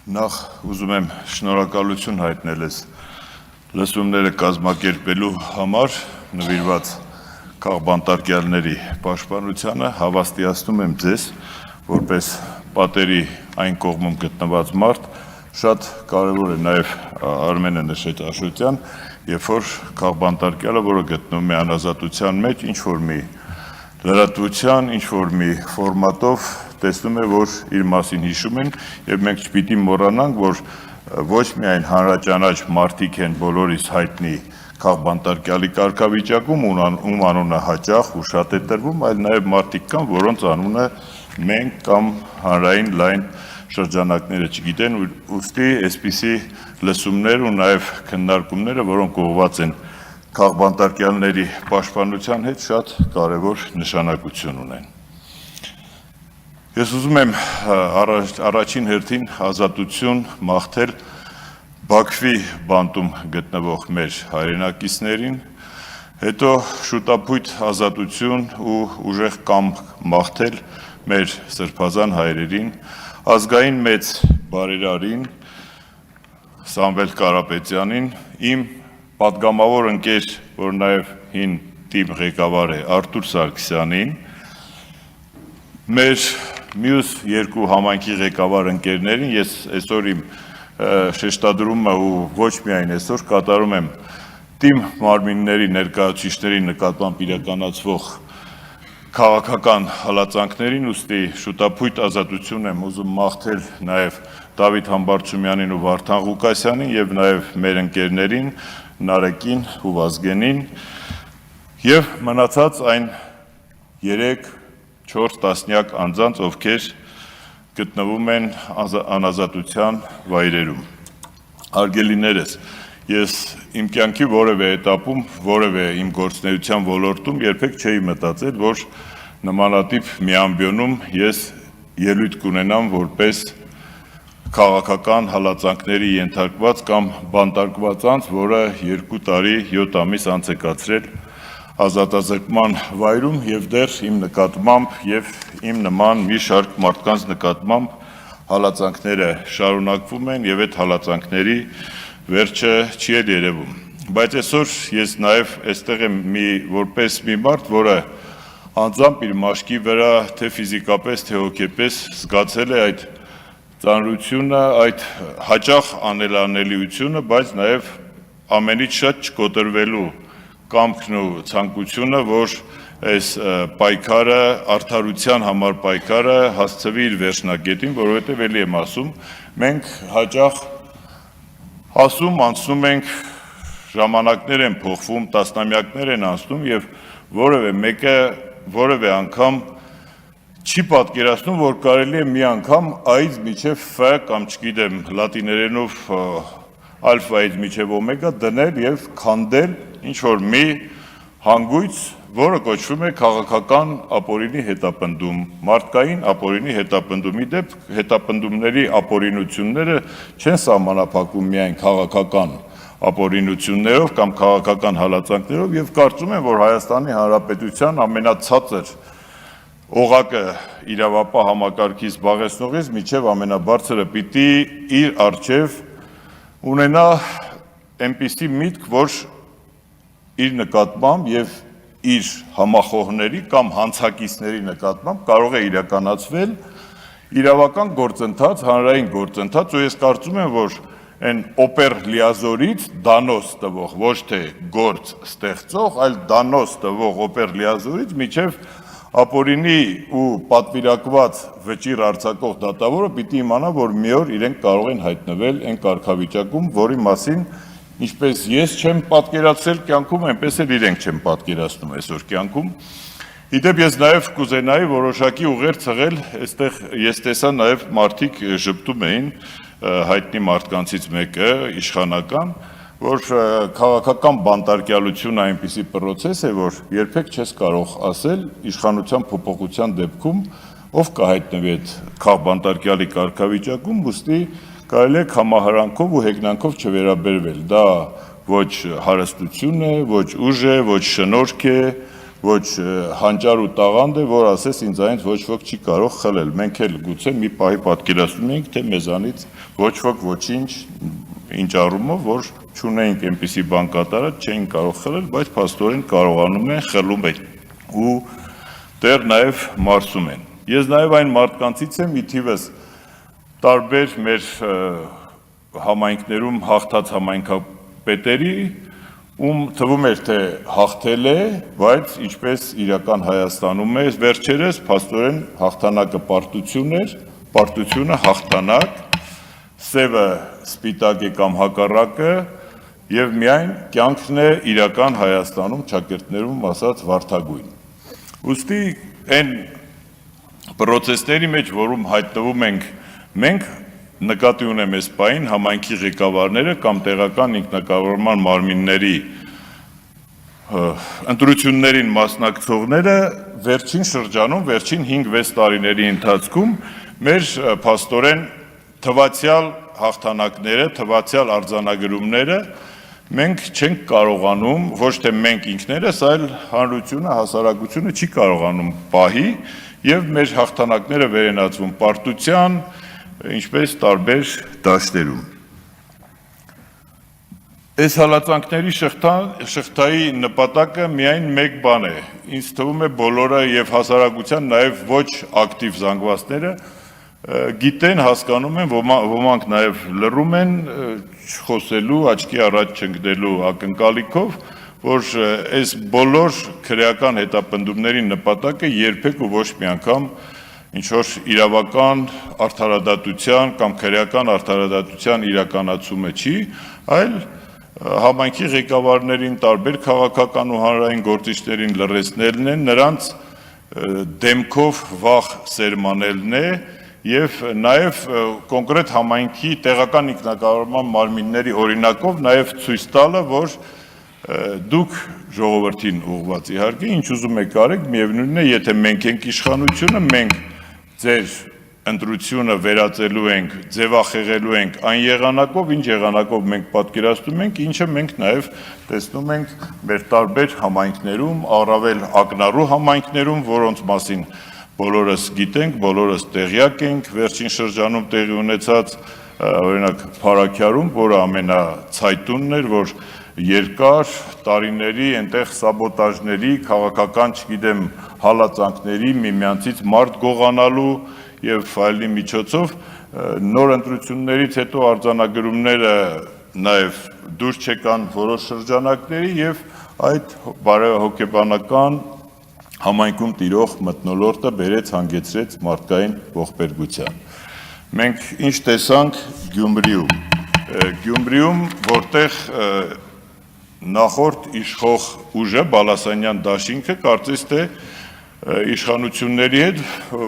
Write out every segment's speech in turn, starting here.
Նախ ուզում եմ շնորհակալություն հայտնել ես լսումները կազմակերպելու համար նվիրված քաղբանտարկյալների պաշտպանությանը, հավաստիացնում եմ ձեզ, որպես պատերի այն կողմում գտնված մարդ, շատ կարևոր է նաև Արմենը նշեց Աշոտյան, երբ որ քաղբանտարկյալը, որը գտնվում է անազատության մեջ, ինչ-որ մի լրատվության, ինչ-որ մի ֆորմատով տեսնում է, որ իր մասին հիշում են, եւ մենք չպիտի մոռանանք, որ ոչ միայն հանրաճանաչ մարդիկ են բոլորիս հայտնի քաղբանտարկյալի կարգավիճակում, ում անունը հաճախ ու շատ է տրվում, այլ նաև մարդիկ կան, որոնց անունը մենք կամ հանրային լայն շրջանակները չգիտեն, ուստի այսպիսի լսումներ ու նաև քննարկումները, որոնք ուղղված են քաղբանտարկյալների պաշտպանության հետ, շատ կարևոր նշանակություն ունեն։ Ես ուզում եմ առաջին հերթին ազատություն մաղթել Բաքվի բանտում գտնվող մեր հայրենակիցներին, հետո շուտապույտ ազատություն ու ուժեղ կամք մաղթել մեր սրբազան հայրերին, ազգային մեծ բարերարին, Սամվել Կարապետյանին, իմ պատգամավոր ընկեր, որ նաև հին թիմ ղեկավար է Արթուր Սարգսյանին, մեր մյուս երկու համայնքի ղեկավար ընկերներին, ես այսօր իմ շեշտադրումը ու ոչ միայն այսօր կատարում եմ թիմ մարմինների ներկայացուցիչների նկատմամբ իրականացվող քաղաքական հալածանքներին, ուստի շուտապույտ ազատություն եմ ուզում մաղթել նաև Դավիթ Համբարձումյանին ու Վարդան Ղուկասյանին եւ նաև մեր ընկերներին Նարեկին ու Վազգենին եւ մնացած այն 3-4 տասնյակ անձանց, ովքեր գտնվում են անազատության վայրերում։ Հարգելիներս, ես իմ կյանքի որևէ էտապում, որևէ իմ գործունեության ոլորտում երբեք չէի մտածել, որ նմանատիպ մի ամբիոնում ես ելույթ կունենամ որպես քաղաքական հալածանքների ենթարկված կամ բանտարկված անձ, որը 2 տարի 7 ամիս անց է կացրել ազատազրկման վայրում եւ դեռ իմ նկատմամբ եւ իմ նման մի շարք մարդկանց նկատմամբ հալածանքները շարունակվում են եւ այդ հալածանքների վերջը չի էլ երևում։ Բայց այսօր ես նաեւ այստեղ եմ որպես մի մարդ, որը անձամբ իր մաշկի վրա թե ֆիզիկապես, թե հոգեպես զգացել է այդ ծանրությունը, այդ հաճախ անելանելիությունը, բայց նաև ամենից շատ չկոտրվելու կամքն ու ցանկությունը, որ այս պայքարը, արդարության համար պայքարը հասցվի իր վերջնագետին, որովհետև էլի եմ ասում, մենք հաճախ ասում, անցնում ենք, ժամանակներ են փոխվում, տասնամյակներ են անցնում եւ որևէ մեկը որևէ անգամ չի պատկերացնում, որ կարելի է մի անգամ A-ից մինչև F կամ չգիտեմ լատիներենով ալֆայից մինչև օմեգա դնել եւ քանդել ինչ-որ մի հանգույց, որը կոչվում է քաղաքական ապօրինի հետապնդում, մարդկային ապօրինի հետապնդում։ Իդեպ հետապնդումների ապօրինությունները չեն սահմանափակվում միայն քաղաքական ապօրինություններով կամ քաղաքական հալածանքներով եւ կարծում եմ, որ Հայաստանի Հանրապետության ամենացածր օղակը իրավապահ համակարգից զբաղեցնողից միջև ամենաբարձրը պիտի իր առջև ունենա այնպիսի միտք, որ իր նկատմամբ եւ իր համախոհների կամ հանցակիցների նկատմամբ կարող է իրականացվել իրավական գործընթաց, հանրային գործընթաց, ու ես կարծում եմ, որ այն օպեր լիազորից դանոս տվող, ոչ թե գործ ստեղծող, այլ դանոս տվող օպեր լիազորից միջև ապօրինի ու պատվիրակված վճիռ արձակող դատավորը պիտի իմանա, որ մի օր իրենք կարող են հայտնվել այն կարգավիճակում, որի մասին ինչպես ես չեմ պատկերացրել կյանքում, այնպես էլ իրենք չեն պատկերացնում այսօր կյանքում։ Իդեպ ես նաև կուզենայի որոշակի ուղեր ցղել, այստեղ ես տեսա նաև մարդիկ ժպտում էին, հայտնի մարդկանցից մեկը իշխանական, որ քաղաքական բանտարկյալությունը այնպիսի պրոցես է, որ երբեք չես կարող ասել իշխանության փոփոխության դեպքում ով կհայտնվի այդ քաղբանտարկյալի կարգավիճակում, ուստի կարելի է համահարանքով ու հեգնանքով չվերաբերվել։ Դա ոչ հարստություն է, ոչ ուժ է, ոչ շնորհք է, ոչ հանճար ու տաղանդ է, որ ասես ինձանից ոչ ոք չի կարող խլել։ Մենք էլ գուցե մի պահի պատկերացնում ենք, թե մեզանից ոչ ոք ոչինչ ինչ առումով, որ չունեինք այնպիսի բան կատարած, չէին կարող խլել, բայց փաստորեն կարողանում են, խլում են ու դեռ նաև մարսում են։ Ես նաև այն մարդկանցից եմ, ի թիվս տարբեր մեր համայնքներում հաղթած համայնքապետերի, ում թվում էր, թե հաղթել է, բայց ինչպես իրական Հայաստանում է վերջերս, փաստորեն հաղթանակը պարտություն էր, պարտությունը հաղթանակ, սևը սպիտակ է կամ հակառակը, եւ միայն կյանքն է իրական Հայաստանում ճակերտներում ասած վարդագույն։ Ուստի այն պրոցեսների մեջ, որում հայտնվում ենք մենք, նկատի ունեմ այս պահին համայնքի ղեկավարները կամ տեղական ինքնակառավարման մարմինների ընտրություններին մասնակցողները վերջին շրջանում, վերջին 5-6 տարիների ընթացքում մեր փաստորեն թվացյալ հաղթանակները, թվացյալ արձանագրումները մենք չենք կարողանում, ոչ թե մենք ինքներս, այլ հանրությունը, հասարակությունը չի կարողանում պահի եւ մեր հաղթանակները վերենացվում պարտության, ինչպես տարբեր դաշտերում։ Այս հալածանքների շղթայի նպատակը միայն մեկ բան է։ Ինձ թվում է բոլորը եւ հասարակության նաեւ ոչ ակտիվ զանգվածները գիտեն, հասկանում են, ոմանք նաեւ լռում են չխոսելու, աչքի առաջ չընկնելու ակնկալիքով, որ այս բոլոր քրեական հետապնդումների նպատակը երբեք ու ոչ մի անգամ ինչ-որ իրավական արդարադատության կամ քրեական արդարադատության իրականացումը չի, այլ համայնքի ղեկավարներին, տարբեր քաղաքական ու հանրային գործիչներին լռեցնելն է, նրանց դեմքով վախ սերմանելն է եւ նաեւ կոնկրետ համայնքի տեղական ինքնակառավարման մարմինների օրինակով նաեւ ցույց տալը, որ դուք ժողովրդին ուղղված իհարկե ինչ ուզում եք արեք, միևնույնն է, եթե մենք ենք իշխանությունը, մենք ձեր ընտրությունը վերածելու ենք, ձևախեղելու ենք այն եղանակով, ինչ եղանակով մենք պատկերացնում ենք, ինչը մենք նաև տեսնում ենք մեր տարբեր համայնքներում, առավել ակնառու համայնքներում, որոնց մասին բոլորս գիտենք, բոլորս տեղյակ ենք, վերջին շրջանում տեղի ունեցած օրինակ Փարաքյարում, որը ամենացայտունն էր, որ երկար տարիների այնտեղ սաբոտաժների, քաղաքական, չգիտեմ, հալածանքների, միմյանցից մարդ գողանալու եւ այլնի միջոցով նոր ընտրություններից հետո արձանագրումները նաեւ դուրս չեկան որոշ շրջանակների եւ այդ բարեհոգեբանական համայնքում տիրող մթնոլորտը բերեց հանգեցրեց մարդկային ողբերգության։ Մենք ինչ տեսանք Գյումրիում, որտեղ նախորդ իշխող ուժը Բալասանյան դաշինքը կարծես թե իշխանությունների հետ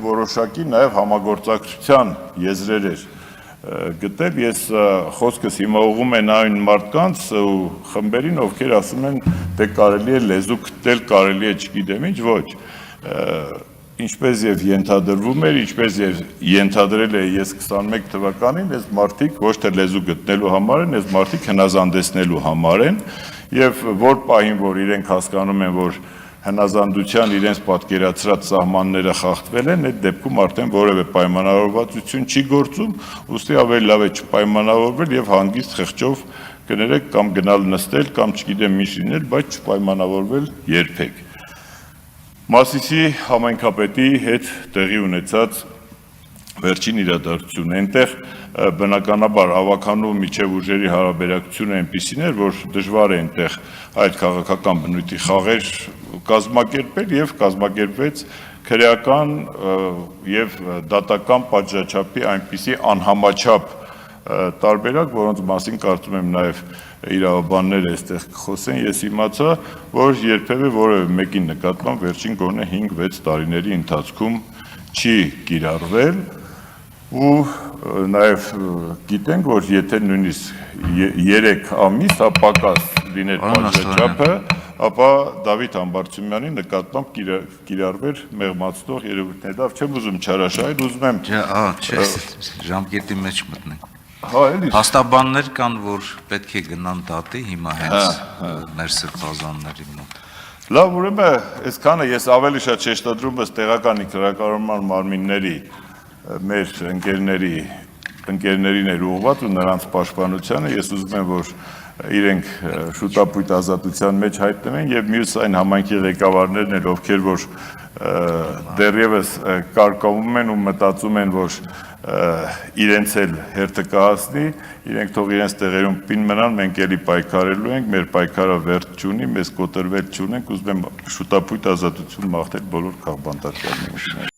որոշակի նաև համագործակցության եզրեր էր գտել, ես խոսքս հիմա ուղղում են այն մարդկանց ու խմբերին, ովքեր ասում են, թե կարելի է լեզու գտնել, կարելի է չգիտեմ ինչ, ոչ, ինչպես եւ ենթադրվում էր, ինչպես եւ ենթադրել է ես 21 թվականին, այս մարդիկ ոչ թե լեզու գտնելու համար են, այս մարդիկ հնազանդեցնելու համար են եւ որ պահին, որ իրենք հասկանում են, որ հնազանդության իրենց պատկերացրած սահմանները խախտվել են, այդ դեպքում արդեն որևէ պայմանավորվածություն չի գործում, ուստի ավելի լավ է չպայմանավորվել եւ հանգիստ խղճով կներեք կամ գնալ նստել կամ չգիտեմ ինչ լինել, բայց չպայմանավորվել երբեք։ Մասիսի համայնքապետի հետ տեղի ունեցած վերջին իրադարձությունը, այնտեղ բնականաբար ավականու միջև ուժերի հարաբերակցությունը այնպիսին էր, որ դժվար է այնտեղ այդ քաղաքական բնույթի խաղեր կազմակերպել եւ կազմակերպվեց քրեական եւ դատական պատժաչափի այնպիսի անհամաչափ տարբերակ, որոնց մասին կարծում եմ նաեւ իրավաբանները այստեղ կխոսեն, ես իմացա, որ երբևէ որևէ մեկի նկատմամբ վերջին գոնե 5-6 տարիների ընթացքում չի կիրառվել ու նաև գիտենք, որ եթե նույնիսկ 3 ամիս ապակաս լիներ պատժաչափը, ապա Դավիթ Համբարձումյանի նկատմամբ կիրառվեր մեղմացնող երևույթներ, դա չեմ ուզում չարաշահել, ուզում եմ ժամկետի մեջ մտնենք։ Հաստաբաններ կան, որ պետք է գնան դատի հիմա հենց մեր սրբազանների մոտ։ Լավ, ուրեմն այսքանը ես ավելի շատ շեշտադրում եմ տեղական ինքնարակառնման մարմինների մեր ընկերներին էր ուղղված ու նրանց պաշտպանությանը, ես ուզում եմ, որ իրենք շուտապույտ ազատության մեջ հայտնվեն եւ մյուս այն համայնքի ղեկավարներն են, ովքեր որ դեռևս կարկավում են ու մտածում են, որ իրենց էլ հերթը կհասնի, իրենք թող իրենց տեղերում պին մնան, մենք էլի պայքարելու ենք, մեր պայքարը վերջ չունի, մեզ կոտրվել չունենք, ուզում եմ շուտապույտ ազատություն մաղթել բոլոր քաղբանտարկյալներին։